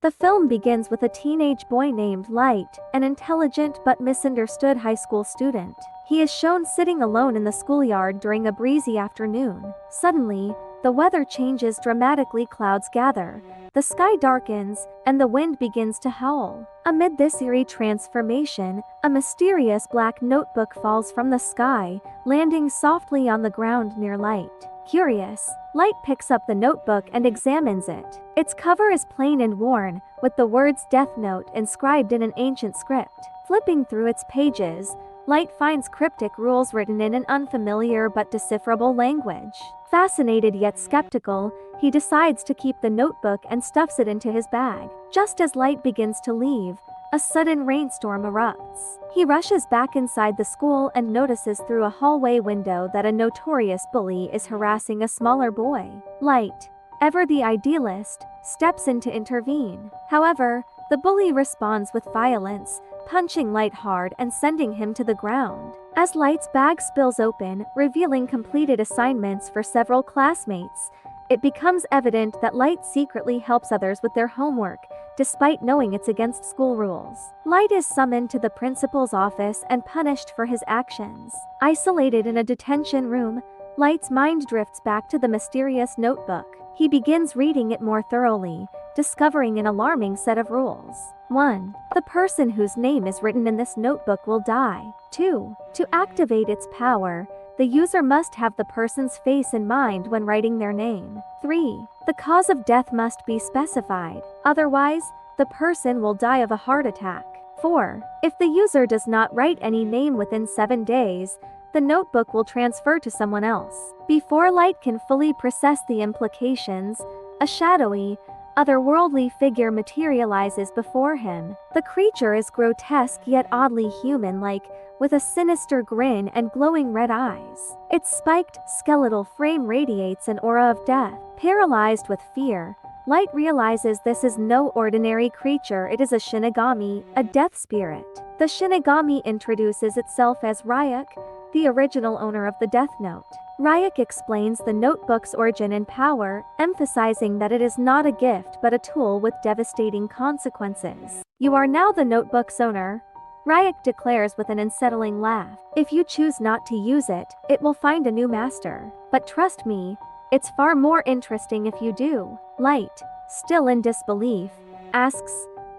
The film begins with a teenage boy named Light, an intelligent but misunderstood high school student. He is shown sitting alone in the schoolyard during a breezy afternoon. Suddenly, the weather changes dramatically, clouds gather, the sky darkens, and the wind begins to howl. Amid this eerie transformation, a mysterious black notebook falls from the sky, landing softly on the ground near Light. Curious, Light picks up the notebook and examines it. Its cover is plain and worn, with the words Death Note inscribed in an ancient script. Flipping through its pages, Light finds cryptic rules written in an unfamiliar but decipherable language. Fascinated yet skeptical, he decides to keep the notebook and stuffs it into his bag. Just as Light begins to leave, a sudden rainstorm erupts. He rushes back inside the school and notices through a hallway window that a notorious bully is harassing a smaller boy. Light, ever the idealist, steps in to intervene. However, the bully responds with violence, punching Light hard and sending him to the ground. As Light's bag spills open, revealing completed assignments for several classmates, it becomes evident that Light secretly helps others with their homework, despite knowing it's against school rules. Light is summoned to the principal's office and punished for his actions. Isolated in a detention room, Light's mind drifts back to the mysterious notebook. He begins reading it more thoroughly, discovering an alarming set of rules. 1. The person whose name is written in this notebook will die. 2. To activate its power, the user must have the person's face in mind when writing their name. 3. The cause of death must be specified. Otherwise, the person will die of a heart attack. 4. If the user does not write any name within 7 days, the notebook will transfer to someone else. Before Light can fully process the implications, a shadowy, otherworldly figure materializes before him. The creature is grotesque yet oddly human-like, with a sinister grin and glowing red eyes. Its spiked, skeletal frame radiates an aura of death. Paralyzed with fear, Light realizes this is no ordinary creature, it is a Shinigami, a death spirit. The Shinigami introduces itself as Ryuk, the original owner of the Death Note. Ryuk explains the notebook's origin and power, emphasizing that it is not a gift but a tool with devastating consequences. You are now the notebook's owner, Ryuk declares with an unsettling laugh. If you choose not to use it, it will find a new master. But trust me, it's far more interesting if you do. Light, still in disbelief, asks,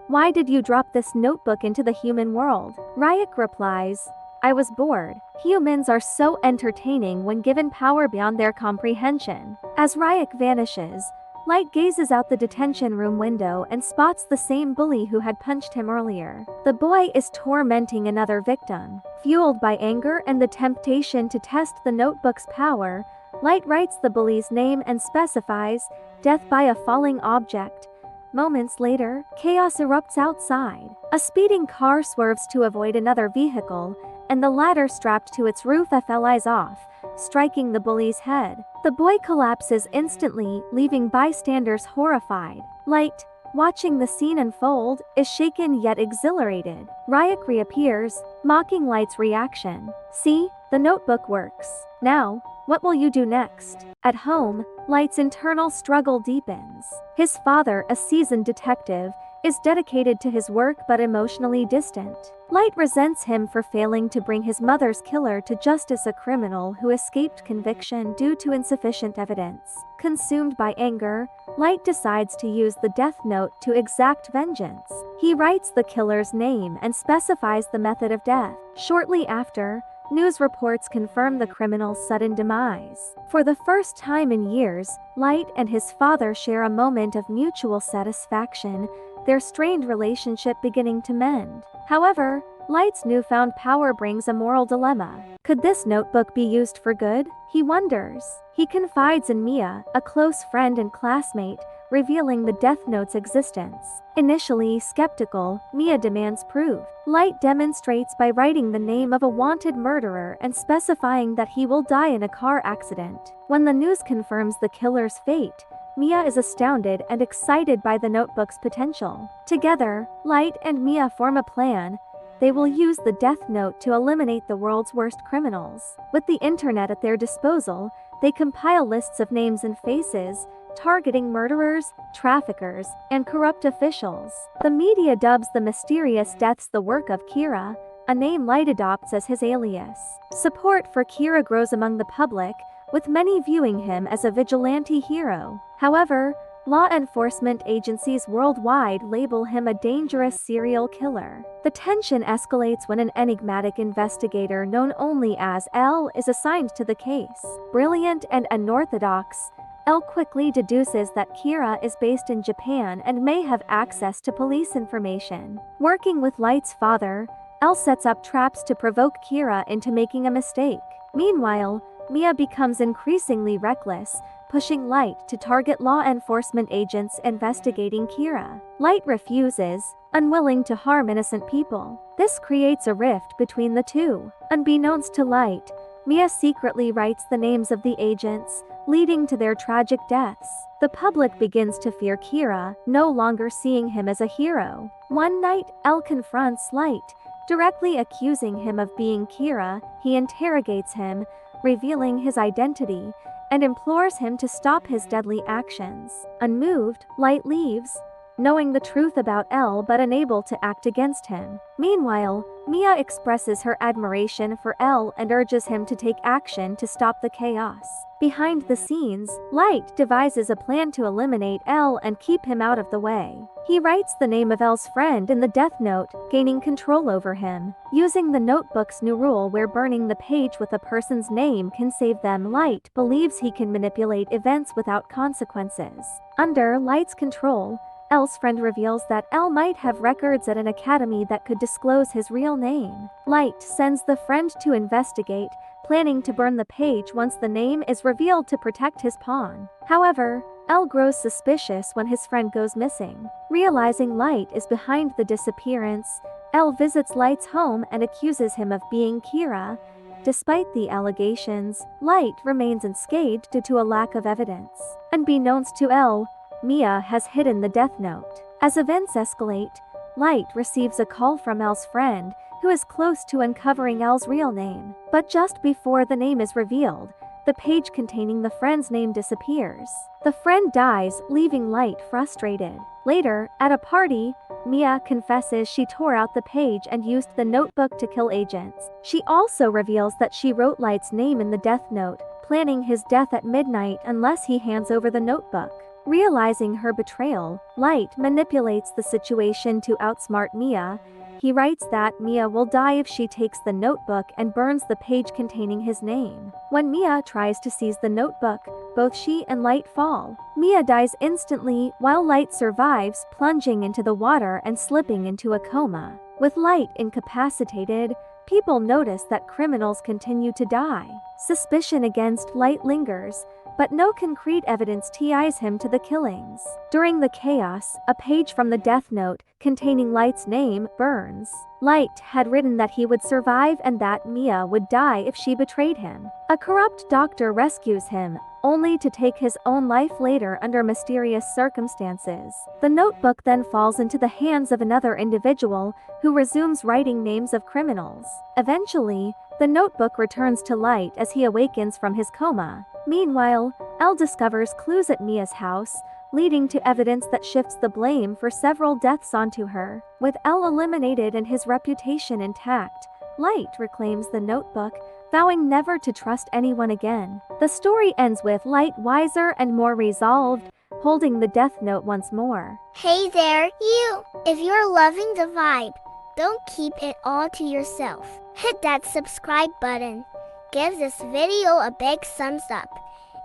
"Why did you drop this notebook into the human world?" Ryuk replies, "I was bored. Humans are so entertaining when given power beyond their comprehension." As Ryuk vanishes, Light gazes out the detention room window and spots the same bully who had punched him earlier. The boy is tormenting another victim. Fueled by anger and the temptation to test the notebook's power, Light writes the bully's name and specifies, "Death by a falling object." Moments later, chaos erupts outside. A speeding car swerves to avoid another vehicle, and the ladder strapped to its roof flies off, striking the bully's head. The boy collapses instantly, leaving bystanders horrified. Light, watching the scene unfold, is shaken yet exhilarated. Ryuk reappears, mocking Light's reaction. "See, the notebook works. Now, what will you do next?" At home, Light's internal struggle deepens. His father, a seasoned detective, is dedicated to his work but emotionally distant. Light resents him for failing to bring his mother's killer to justice, a criminal who escaped conviction due to insufficient evidence. Consumed by anger, Light decides to use the Death Note to exact vengeance. He writes the killer's name and specifies the method of death. Shortly after, news reports confirm the criminal's sudden demise. For the first time in years, Light and his father share a moment of mutual satisfaction, their strained relationship beginning to mend. However, Light's newfound power brings a moral dilemma. Could this notebook be used for good? He wonders. He confides in Mia, a close friend and classmate, revealing the Death Note's existence. Initially skeptical, Mia demands proof. Light demonstrates by writing the name of a wanted murderer and specifying that he will die in a car accident. When the news confirms the killer's fate, Mia is astounded and excited by the notebook's potential. Together, Light and Mia form a plan. They will use the Death Note to eliminate the world's worst criminals. With the internet at their disposal, They compile lists of names and faces, targeting murderers, traffickers, and corrupt officials. The media dubs the mysterious deaths the work of Kira, a name Light adopts as his alias. Support for Kira grows among the public, with many viewing him as a vigilante hero. However, law enforcement agencies worldwide label him a dangerous serial killer. The tension escalates when an enigmatic investigator known only as L is assigned to the case. Brilliant and unorthodox, L quickly deduces that Kira is based in Japan and may have access to police information. Working with Light's father, L sets up traps to provoke Kira into making a mistake. Meanwhile, Mia becomes increasingly reckless, pushing Light to target law enforcement agents investigating Kira. Light refuses, unwilling to harm innocent people. This creates a rift between the two. Unbeknownst to Light, Mia secretly writes the names of the agents, leading to their tragic deaths. The public begins to fear Kira, no longer seeing him as a hero. One night, L confronts Light, directly accusing him of being Kira. He interrogates him, revealing his identity, and implores him to stop his deadly actions. Unmoved, Light leaves, knowing the truth about L but unable to act against him. Meanwhile, Mia expresses her admiration for L and urges him to take action to stop the chaos. Behind the scenes, Light devises a plan to eliminate L and keep him out of the way. He writes the name of L's friend in the death note, gaining control over him. Using the notebook's new rule where burning the page with a person's name can save them, Light believes he can manipulate events without consequences. Under Light's control, L's friend reveals that L might have records at an academy that could disclose his real name. Light sends the friend to investigate, planning to burn the page once the name is revealed to protect his pawn. However, L grows suspicious when his friend goes missing. Realizing Light is behind the disappearance, L visits Light's home and accuses him of being Kira. Despite the allegations, Light remains unscathed due to a lack of evidence. Unbeknownst to L, Mia has hidden the death note. As events escalate, Light receives a call from L's friend, who is close to uncovering L's real name. But just before the name is revealed, the page containing the friend's name disappears. The friend dies, leaving Light frustrated. Later, at a party, Mia confesses she tore out the page and used the notebook to kill agents. She also reveals that she wrote Light's name in the death note, planning his death at midnight unless he hands over the notebook. Realizing her betrayal, Light manipulates the situation to outsmart Mia. He writes that Mia will die if she takes the notebook and burns the page containing his name. When Mia tries to seize the notebook, both she and Light fall. Mia dies instantly, while Light survives, plunging into the water and slipping into a coma. With Light incapacitated, people notice that criminals continue to die. Suspicion against Light lingers, but no concrete evidence ties him to the killings. During the chaos, a page from the death note, containing Light's name, burns. Light had written that he would survive and that Mia would die if she betrayed him. A corrupt doctor rescues him, only to take his own life later under mysterious circumstances. The notebook then falls into the hands of another individual, who resumes writing names of criminals. Eventually, the notebook returns to Light as he awakens from his coma. Meanwhile, L discovers clues at Mia's house, leading to evidence that shifts the blame for several deaths onto her. With L eliminated and his reputation intact, Light reclaims the notebook, vowing never to trust anyone again. The story ends with Light wiser and more resolved, holding the death note once more. Hey there, you! If you're loving the vibe, don't keep it all to yourself. Hit that subscribe button, give this video a big thumbs up,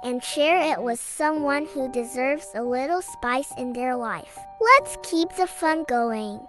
and share it with someone who deserves a little spice in their life. Let's keep the fun going.